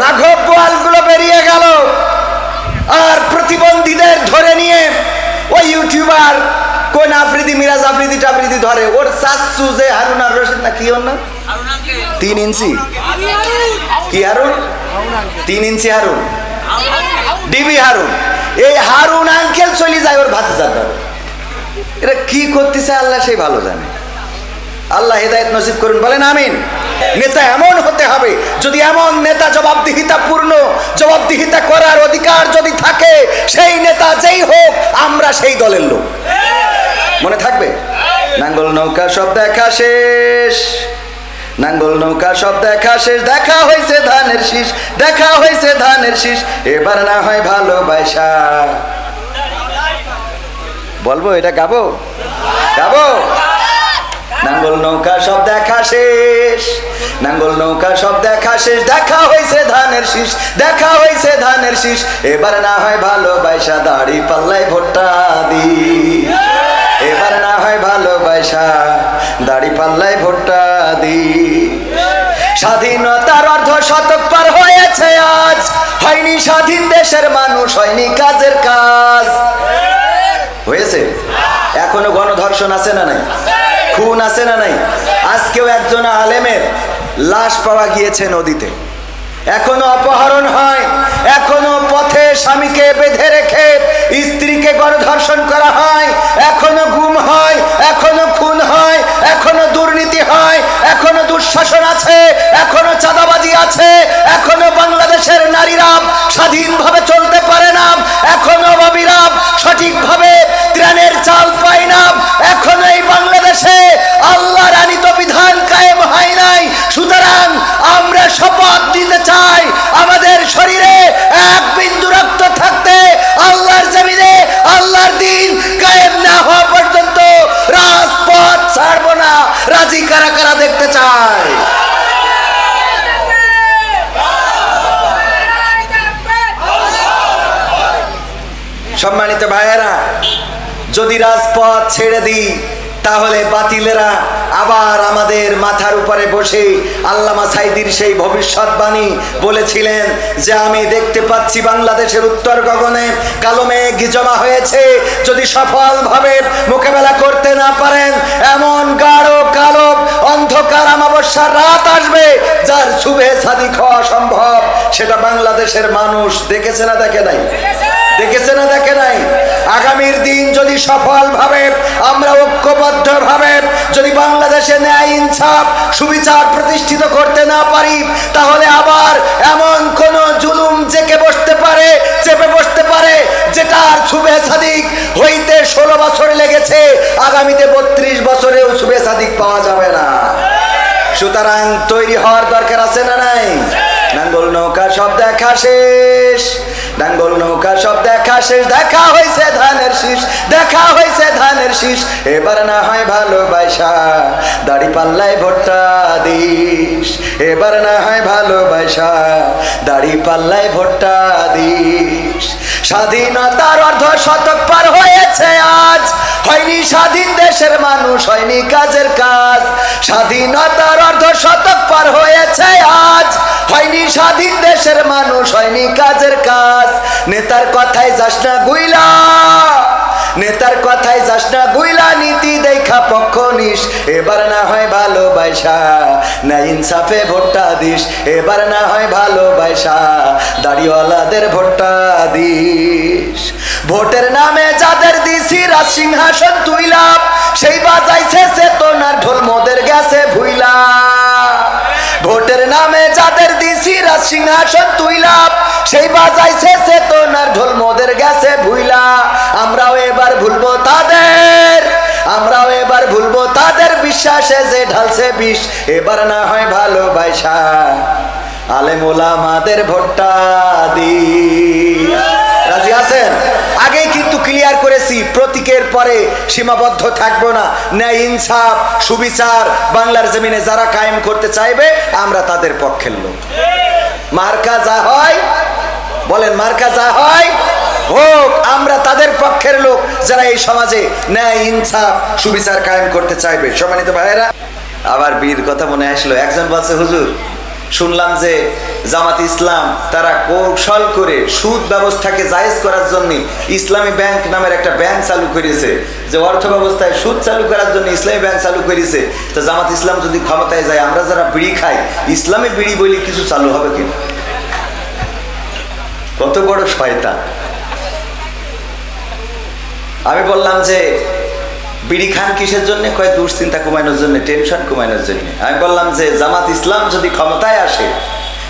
রাঘব বোয়ালগুলো বেরিয়ে গেল, আর প্রতিবন্ধীদের ধরে নিয়ে ওই ইউটিউবার কোন আফ্রিদি, মিরাজ আফ্রিদি টাফ্রিদি ধরে ওর চাচ্চু যে হারুন আর রশিদ না কি ওর নাম, 3 ইঞ্চি কি হারুন, 3 ইঞ্চি হারুন, ডিবি হারুন, এই হারুন আঙ্কেল চলে যায় ওর ভাতিজার ধরে। এরা কি করতেছে আল্লাহ সেই ভালো জানে। আল্লাহ হেদায়েত নসিব করুন, বলেন আমিন। নেতা এমন হতে হবে, যদি এমন নেতা জবাবদিহিতা পূর্ণ, জবাবদিহিতা করার অধিকার যদি থাকে, সেই নেতা যেই হোক আমরা সেই দলের লোক। মনে থাকবে, নাঙ্গল নৌকা সব দেখা শেষ, নাঙ্গল নৌকা সব দেখা শেষ, দেখা হয়েছে ধানের শীষ, দেখা হয়েছে ধানের শীষ, এবার না হয় ভালোবাসা। বলবো এটা গাবো, গাবো। নাঙ্গল নৌকা সব দেখা শেষ, নাঙ্গল নৌকা সব দেখা শেষ, দেখা হয়েছে ধানের শীষ, দেখা হয়েছে ধানের শীষ, এবার না হয় ভালোবাসা, দাড়ি পাল্লায় ভোটটা দি, এবার না হয় ভালোবাসা, দাড়ি পাল্লায় ভোটটা দি। স্বাধীনতার অর্ধ শতক পার হয়েছে আজ, হয়নি স্বাধীন দেশের মানুষ, হয়নি কাজের কাজ। হয়েছে? এখনো গণধর্ষণ আছে না নাই, খুন আছে না নাই? আজকেও একজন আলেমের লাশ পাওয়া গিয়েছে নদীতে, এখনো অপহরণ হয়, এখনো পথে স্বামীকে বেঁধে রেখে স্ত্রীকে গণধর্ষণ করা হয়, এখনো গুম হয়, এখনো খুন হয়, এখনো দুর্নীতি হয়, এখনো দুঃশাসন আছে, এখনো চাঁদাবাজি আছে, এখনো বাংলাদেশের নারীরা স্বাধীনভাবে চলতে পারে না, এখনো বাবিরা সঠিকভাবে ত্রাণের চাল পায় না, এখনো এই বাংলাদেশে আল্লাহর আনীত বিধান কায়েম হয় নাই। সুতরাং আমরা শপথ দিতে চাই, আমাদের শরীরে এক বিন্দু রক্ত থাকতে আল্লাহর জমিনে আল্লাহর দিন কায়েম না হওয়া পর্যন্ত রাজপথ ছাড়বো না। রাজি কারা কারা দেখতে চায়? সম্মানিত ভাইয়েরা, যদি রাজপথ ছেড়ে দিই তাহলে বাতিলেরা আবার আমাদের মাথার উপরে বসে আল্লামা সাইদির সেই ভবিষ্যৎবাণী বলেছিলেন যে আমি দেখতে পাচ্ছি বাংলাদেশের উত্তর গগনে কালো মেঘ জমা হয়েছে, যদি সফলভাবে মোকাবেলা করতে না পারেন এমন গাঢ় কালো অন্ধকার অমাবস্যার রাত আসবে যার শুভে সাদিক হওয়া সম্ভব। সেটা বাংলাদেশের মানুষ দেখেছে না দেখে নাই? দেখেছে না দেখে নাই? আগামীর দিন যদি সফলভাবে আমরা ঐক্যবদ্ধভাবে যদি বাংলাদেশে ন্যায় ইনসাফ সুবিচার প্রতিষ্ঠিত করতে না পারি, তাহলে আবার এমন কোন জুলুম জেকে বসতে পারে, চেপে বসতে পারে, যেটার শুভে সাদিক হইতে 16 বছর লেগেছে, আগামীতে 32 বছরেও শুভে সাদিক পাওয়া যাবে না। সুতরাং তৈরি হওয়ার দরকার আছে না নাই? নাঙ্গল নৌকা সব দেখা শেষ, নাঙ্গল নৌকা সব দেখা শেষ, দেখা হয়েছে ধানের শীষ, দেখা হয়েছে ধানের শীষ, এবার না হয় ভালোবাসা, দাড়ি পাল্লায় ভোটটা দিস, এবার না হয় ভালোবাসা, দাড়ি পাল্লায় ভোটটা দিস। স্বাধীনতার অর্ধ শতক পার হয়েছে আজ, হয়নি স্বাধীন দেশের মানুষ, হয়নি কাজের কাজ। স্বাধীনতার অর্ধ শতক পার হয়েছে আজ, হয়নি স্বাধীন দেশের মানুষ, হয়নি কাজের কাজ। নেতার কথায় যাস না গুইলা, নেতার কথায় যাস না গুইলা, নীতি দেখা পক্ষ নিস, এবার না হয় ভালোবাসা, না ইনসাফে ভোটটা দিস, এবার না হয় ভালোবাসা, দাড়িওয়ালাদের ভোটটা দিস। ভোটের নামে যাদের দিছি রাজ সিংহাসন তুইলা, সেই বাজাইছে চেতনার ঢোল মোদের গেছে ভুইলা। ভোটের নামে যাদের দিছি রাজ সিংহাসন তুইলা, সেই বাজাইছে চেতনার ঢোল মোদের গেছে ভুইলা। আমরাও এবার ভুলবো তাদের, আমরাও এবার ভুলবো তাদের বিশ্বাসে যে ঢালছে বিষ, এবার না হয় ভালোবাসা, আলেম ওলামাদের ভোটটা দি। রাজি আছেন? আগেই কিন্তু ক্লিয়ার করেছি, প্রতীকের পরে সীমাবদ্ধ থাকবো না। ন্যায় ইনসাফ সুবিচার বাংলার জমিনে যারা কায়েম করতে চাইবে আমরা তাদের পক্ষের লোক। মার্কা যা হয়, বলেন মার্কা যা হয় হোক, আমরা তাদের পক্ষের লোক যারা এই সমাজে ন্যায় ইনসাফ সুবিচার কায়েম করতে চাইবে। সম্মানিত ভাইয়েরা, আবার বীর কথা মনে আসলো। একজন বলছে হুজুর শুনলাম যে জামাত ইসলাম তারা কৌশল করে সুদ ব্যবস্থাকে জায়েজ করার জন্য ইসলামী ব্যাংক নামের একটা ব্যাংক চালু করেছে, যে অর্থ ব্যবস্থায় সুদ চালু করার জন্য ইসলামী ব্যাংক চালু করেছে। তো জামাত ইসলাম যদি ক্ষমতায় যায়, আমরা যারা বিড়ি খাই, ইসলামী বিড়ি বলে কিছু চালু হবে কিনা? কত বড় শয়তান! আমি বললাম যে বিড়ি খান কিসের জন্য? কয় দুশ্চিন্তা কমানোর জন্য, টেনশন কমানোর জন্য। আমি বললাম যে জামাত ইসলাম যদি ক্ষমতায় আসে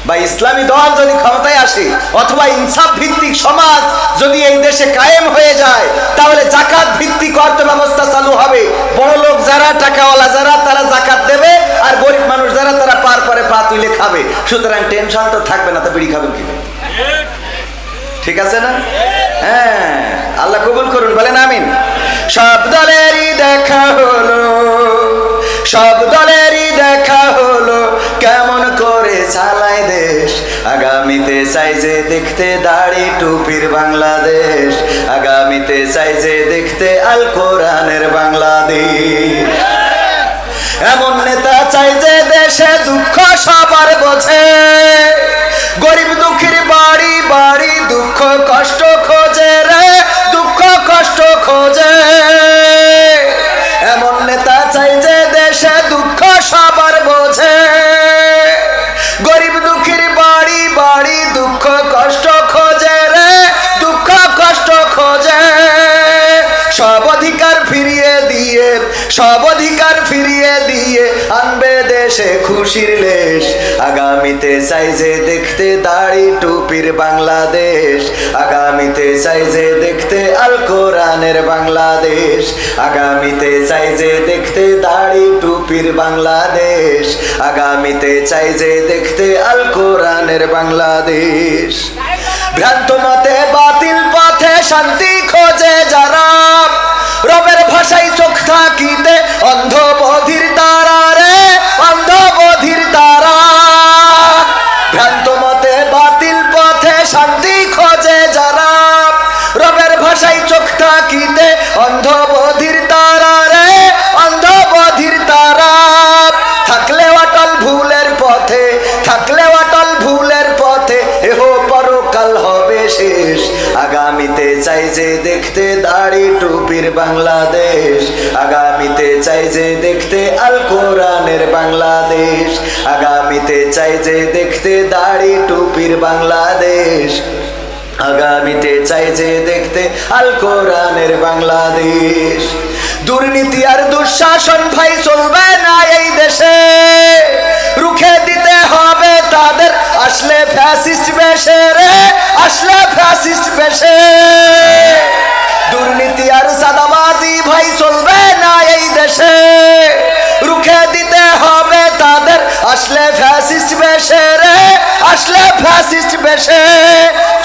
বা ইসলামী দল যদি ক্ষমতায় আসে অথবা ইনসাফ ভিত্তিক সমাজ যদি এই দেশে কায়েম হয়ে যায়, তাহলে জাকাত ভিত্তিক অর্থ ব্যবস্থা চালু হবে। বড় লোক যারা, টাকাওয়ালা যারা, তারা জাকাত দেবে, আর গরিব মানুষ যারা, তারা পার পরে পা তুলে খাবে। সুতরাং টেনশন তো থাকবে না। তা বিড়ি খাবেন কি? ঠিক আছে না? হ্যাঁ, আল্লাহ কবুল করুন, বলেন আমিন। সব দলেরই দেখা হলো, সব দলেরই দেখা হলো, কেমন করে চালায় দেশ। আগামীতে চাই যে দেখতে দাড়ি টুপির বাংলাদেশ, আগামীতে চাই যে দেখতে আল কোরআনের বাংলাদেশ। এমন নেতা চাই যে দেশে দুঃখ সবার বোঝে, গরিব দুঃখীর বাড়ি বাড়ি দুঃখ কষ্ট খোঁজে রে, দুঃখ কষ্ট খোঁজে। এমন নেতা চাই যে দেশে দুঃখ সবার বোঝে, গরিব দুঃখীর বাড়ি বাড়ি দুঃখ কষ্ট খোঁজে রে, দুঃখ কষ্ট খোঁজে। সব অধিকার ফিরিয়ে দিয়ে, সব অধিকার ফিরিয়ে দিয়ে আনবে দেশে খুশির লেশ। আগামীতে চাই যে দেখতে দাড়ি টুপির বাংলাদেশ, আগামীতে চাই যে দেখতে আল কোরআনের বাংলাদেশ, আগামীতে চাই যে দেখতে দাড়ি টুপির বাংলাদেশ, আগামীতে চাই যে দেখতে আল কোরআনের বাংলাদেশ। ভ্রান্ত মতে বাতিল পথে শান্তি খোঁজে যারা, রবের ভাষায় চোখ থাকিতে অন্ধ বধির তারা রে, অন্ধ বধির তারা। ভ্রান্ত মতে বাতিল পথে শান্তি খোঁজে যারা, রবের ভাষায় চোখ থাকিতে অন্ধ বধির তারা রে, অন্ধ বধির তারা। থাকলে অটল ভুলের পথে, থাকলে অটল ভুলের পথে, এহ পরকাল হবে শেষ। আগামীতে চাই যে দেখতে দাড়ি টুপির বাংলাদেশ, আগামীতে চাই যে দেখতে আল কোরআনের বাংলাদেশ, আগামীতে চাই যে দেখতে দাড়ি টুপির বাংলাদেশ, আগামীতে চাই যে দেখতে আল কোরআনের বাংলাদেশ। দুর্নীতি আর দুঃশাসন ভাই চলবে না এই দেশে, রুখে দিতে হবে তাদের আসলে ফ্যাসিস্ট বেশে রে, আসলে ফ্যাসিস্ট বেশে। দুর্নীতি আর সাদাবাজি ভাই চলবে না এই দেশে, রুখে দিতে হবে তাদের আসলে ফ্যাসিস্ট বেশে রে, আসলে ফ্যাসিস্ট বেশে।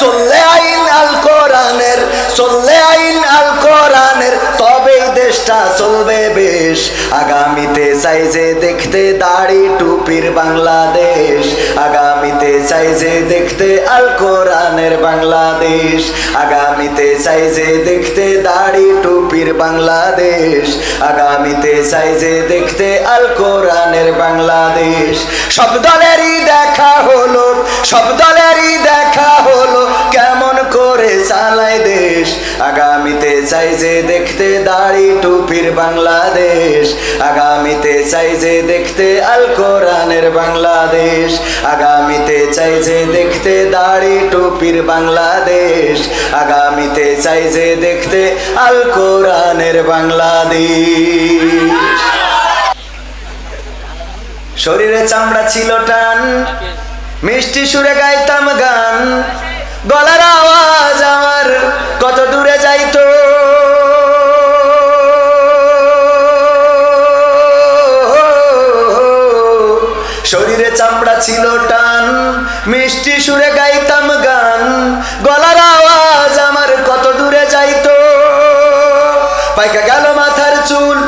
চললে আইন আল কোরআনের, চললে আইন আল কোরআনের, তবেই দেশটা চলবে বেশ। আগামীতে চাই যে দেখতে দাড়ি টুপির বাংলাদেশ, আগামীতে চাই যে দেখতে আল কোরআনের বাংলাদেশ, আগামীতে চাই যে দেখতে দাড়ি টুপির বাংলাদেশ, আগামীতে চাই যে দেখতে আল কোরআনের বাংলাদেশ। সব দলেরই দেখা হলো, সব দলেরই দেখা হলো, কেমন করে চালায় দেশ। আগামীতে চাই যে দেখতে দাড়ি টুপির বাংলাদেশ, আগামীতে চাই যে দেখতে আল কোরআনের বাংলাদেশ, আগামীতে চাই যে দেখতে দাড়ি টুপির বাংলাদেশ, আগামীতে চাই যে দেখতে আল কোরআনের বাংলাদেশ। শরীরে চামড়া ছিল টান, মিষ্টি সুরে গাইতাম গান, গলার আওয়াজ আমার কত দূরে যাইতো। শরীরে চামড়া ছিল টান, মিষ্টি সুরে গাইতাম গান, গলার আওয়াজ আমার কত দূরে যাইতো। পাইকা গেল মাথার চুল,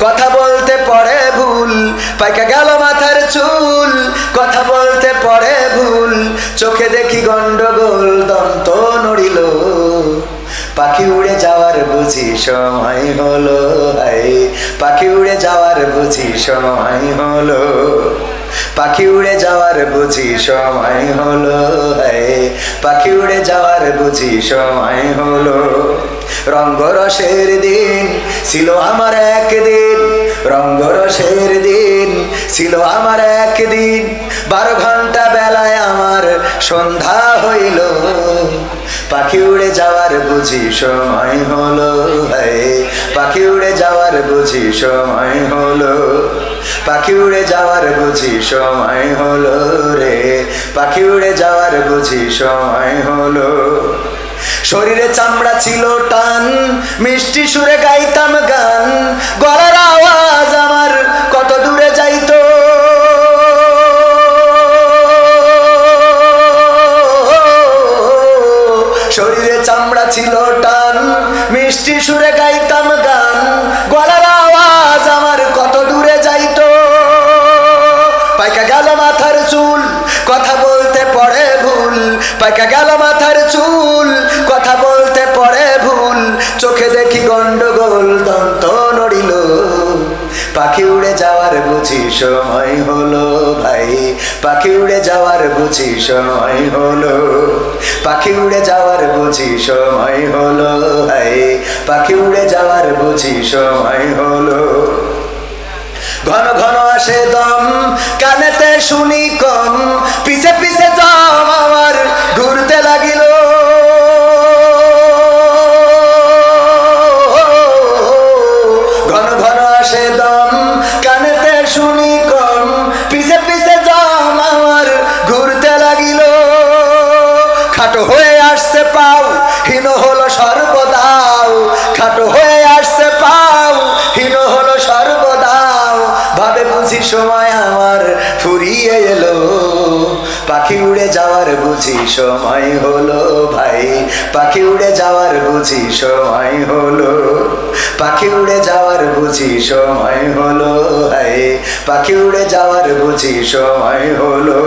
কথা বলতে পড়ে ভুল, পাইকা গেল মাথার চুল, কথা বলতে পড়ে ভুল। চোখে দেখি গন্ডগোল, দন্ত নড়িল, পাখি উড়ে যাওয়ার বুঝি সময় হলো, পাখি উড়ে যাওয়ার বুঝি সময় হলো। পাখি উড়ে যাওয়ার বুঝি সময় হলো, পাখি উড়ে যাওয়ার বুঝি সময় হলো। রঙ্গরসের দিন ছিল আমার একদিন, রঙ্গরসের দিন ছিল আমার একদিন, 12 ঘন্টা বেলায় আমার সন্ধ্যা হইল। পাখি উড়ে যাওয়ার বুঝি সময় হলো, পাখি উড়ে যাওয়ার বুঝি সময় হলো, পাখি উড়ে যাওয়ার বুঝি সময় হলো রে, পাখি উড়ে যাওয়ার বুঝি সময় হলো। শরীরে চামড়া ছিল টান, মিষ্টি সুরে গাইতাম গান, গলার আওয়াজ আমার কত দূরে যাইতো। শরীরে চামড়া ছিল টান, মিষ্টি সুরে গাইতাম গান, গলার আওয়াজ আমার কত দূরে যাইতো। পাইকা গেল মাথার চুল, কথা বলতে পড়ে ভুল, পাইকা গেল মাথার চুল, কথা বলতে পড়ে ভুল, চোখে দেখি গন্ডগোল, দন্ত নড়িল। পাখি উড়ে যাওয়ার বুঝি সময় হলো ভাই, পাখি উড়ে যাওয়ার বুঝি সময় হলো, পাখি উড়ে যাওয়ার বুঝি সময় হলো, পাখি উড়ে যাওয়ার বুঝি সময় হলো। ঘন ঘন আসে দম, কানেতে শুনি কম, পিছে পিছে জম আমার ঘুরতে লাগিল। ঘন ঘন আসে দম, কানেতে শুনি কম, পিছে পিছে জম আমার ঘুরতে লাগিল। খাটো হয়ে আসছে পাও, হীন হলো সর্বদাও, খাটো হয়ে আসছে পাও, হীন হলো সর্বদাও, ভাবে বুঝি সময় আমার ফুরিয়ে এলো। পাখি উড়ে যাওয়ার বুঝি সময় হলো ভাই, পাখি উড়ে যাওয়ার বুঝি সময় হলো, পাখি উড়ে যাওয়ার বুঝি সময় হলো, পাখি উড়ে যাওয়ার বুঝি সময় হলো।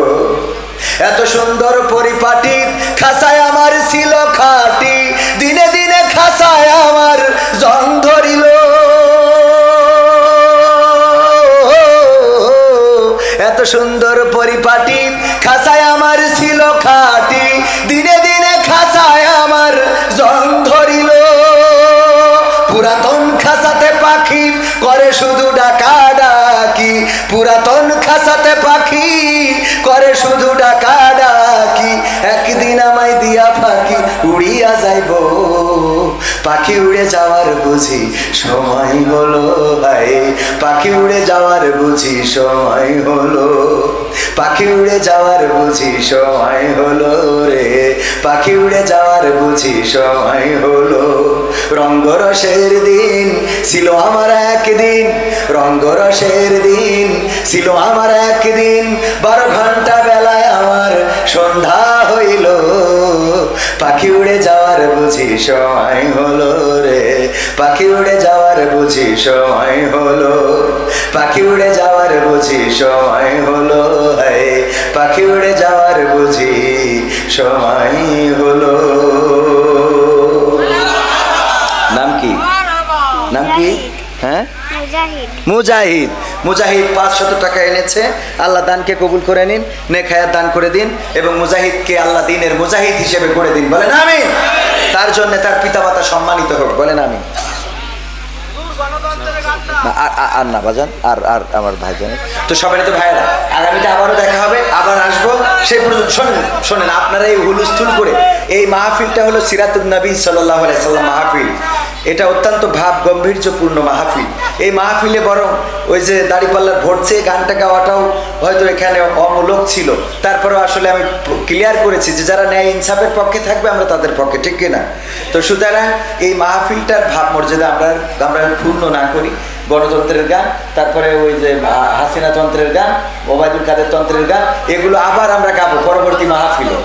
এত সুন্দর পরিপাটি খাসায় আমার ছিল খাটি, দিনে দিনে খাসায় আমার জং ধরিল। এত সুন্দর পরিপাটি খাসায় আমার ছিল খাটি, দিনে দিনে খাসায় আমার জং ধরিল। পুরাতন খাসাতে পাখি করে শুধু ডাকা ডাকি, পুরাতন খাসাতে পাখি করে শুধু ডাকা ডাকি, একদিন আমায় দিয়া ফাঁকি উড়িয়া যাইব। পাখি উড়ে যাওয়ার বুঝি সময় হলো ভাই, পাখি উড়ে যাওয়ার বুঝি সময় হলো, পাখি উড়ে যাওয়ার বুঝি সময় হলো রে, পাখি উড়ে যাওয়ার বুঝি সময় হলো। রঙ্গরসের দিন ছিল আমার একদিন, রঙ্গরসের দিন ছিল আমার একদিন, 12 ঘন্টা বেলায় আমার সন্ধ্যা হইল। পাখি উড়ে যাওয়ার বুঝি সময় হলো রে, পাখি উড়ে যাওয়ার বুঝি সময় হলো, পাখি উড়ে যাওয়ার বুঝি সময় হলো, পাখি উড়ে যাওয়ার বুঝি সময় হলো। নাম কি? নাম কি? হ্যাঁ, মুজাহিদ। মুজাহিদ 500 টাকা এনেছে, আল্লাহ দানকে কবুল করে নিন, নেক হায়াত দান করে দিন এবং মুজাহিদকে আল্লাহ দিনের মুজাহিদ হিসেবে করে দিন, বলেন আমিন। তার জন্য তার পিতামাতা সম্মানিত হোক, বলেন আমিন। আর না বাজান, আর আর আমার ভাইজান তো সবাই তো ভাইয়েরা, আগামীতে আবারও দেখা হবে, আবার আসবো। সেই পর্যন্ত শোনেন শোনেন, আপনারা এই হুলস্থুল করে, এই মাহফিলটা হলো সিরাতুন নবী সাল্লাল্লাহু আলাইহি সাল্লাম মাহফিল। এটা অত্যন্ত ভাব গম্ভীর্যপূর্ণ মাহফিল। এই মাহফিলে বরং ওই যে দাড়িপাল্লার ভোট চেয়ে গানটা গাওয়াটাও হয়তো এখানে অমূলক ছিল, তারপরেও আসলে আমি ক্লিয়ার করেছি যে যারা ন্যায় ইনসাফের পক্ষে থাকবে আমরা তাদের পক্ষে, ঠিক কিনা? তো সুতরাং এই মাহফিলটার ভাব মর্যাদা আমরা ক্ষুণ্ণ না করি। গণতন্ত্রের গান, তারপরে ওই যে হাসিনা তন্ত্রের গান, ওবায়দুল কাদের তন্ত্রের গান, এগুলো আবার আমরা গাবো পরবর্তী মাহফিলে।